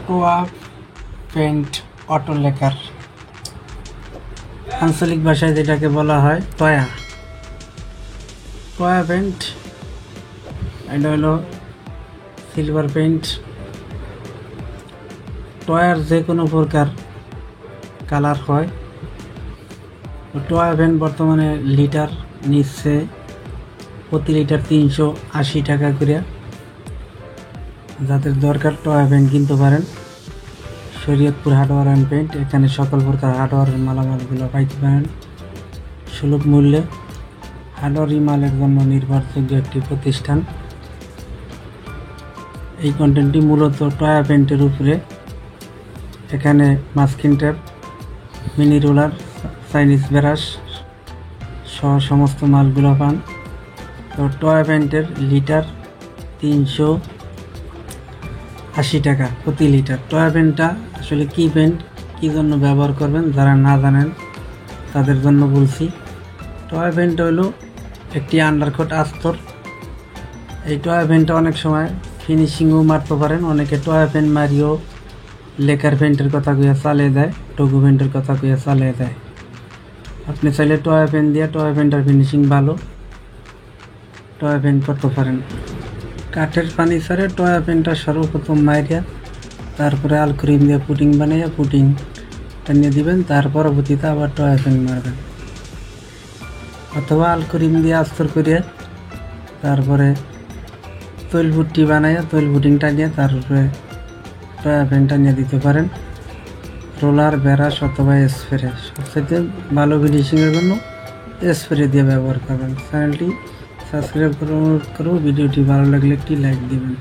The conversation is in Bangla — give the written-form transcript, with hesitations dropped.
টোয়া পেন্ট অটো লেকার, আঞ্চলিক ভাষায় যেটাকে বলা হয় টয়া পেন্ট। এটা হলো সিলভার পেন্ট। টয়ার যে কোনো প্রকার কালার হয়। টয়া পেন্ট বর্তমানে লিটার নিচ্ছে প্রতি লিটার 380 টাকা করে। যাদের দরকার টয়া পেন্ট কিনতে পারেন। শরীয়তপুর হার্ডওয়্যার অ্যান্ড পেন্ট, এখানে সকল প্রকার হার্ডওয়্যারের মালামালগুলো পাইতে পারেন সুলভ মূল্যে। হার্ডওয়্যার মালের জন্য নির্ভরযোগ্য একটি প্রতিষ্ঠান। এই কন্টেন্টটি মূলত টয়া পেন্টের উপরে। এখানে masking tape, mini roller, Chinese brush সহ সমস্ত মালগুলো পান। তো টয়া পেন্টের লিটার 380 টাকা প্রতি লিটার। টয়া পেন্টটা আসলে কি পেন্ট, কী জন্য ব্যবহার করবেন যারা না জানেন তাদের জন্য বলছি। টয়া পেন্ট হলো একটি আন্ডারকোট আস্তর। এই টয়া পেন্টটা অনেক সময় ফিনিশিংও মারতে পারেন। অনেকে টয়া পেন্ট মারিও লেকার পেন্টের কথা কইয়া চালিয়ে দেয়, টগু পেন্টের কথা কইয়া চালিয়ে দেয়। আপনি চাইলে টয়া পেন্ট দিয়ে টয়া পেন্টের ফিনিশিং ভালো টয়া পেন্ট করতে পারেন। কাঠের ফার্নিচারে টয়া পেন্টটা সর্বপ্রথম মাইরিয়া, তারপরে আলক্রিম দিয়ে পুটিং বানাইয়া পুটিং টানিয়ে দিবেন। তার পরবর্তীতে আবার টয়া পেন্ট মারবেন, অথবা আলক্রিম দিয়ে আস্তর করিয়া তারপরে তৈল পুট্টি বানাইয়া তৈল পুটিং টানিয়ে তারপরে টয়া পেন্ট টানিয়ে দিতে পারেন। রোলার, ব্রাশ অথবা স্প্রে, সবচেয়ে ভালো ফিনিশিংয়ের জন্য স্প্রে দিয়ে ব্যবহার করবেন। চ্যানেলটি সাবস্ক্রাইব করুন, ভিডিওটি ভালো লাগলে একটি লাইক দিবেন।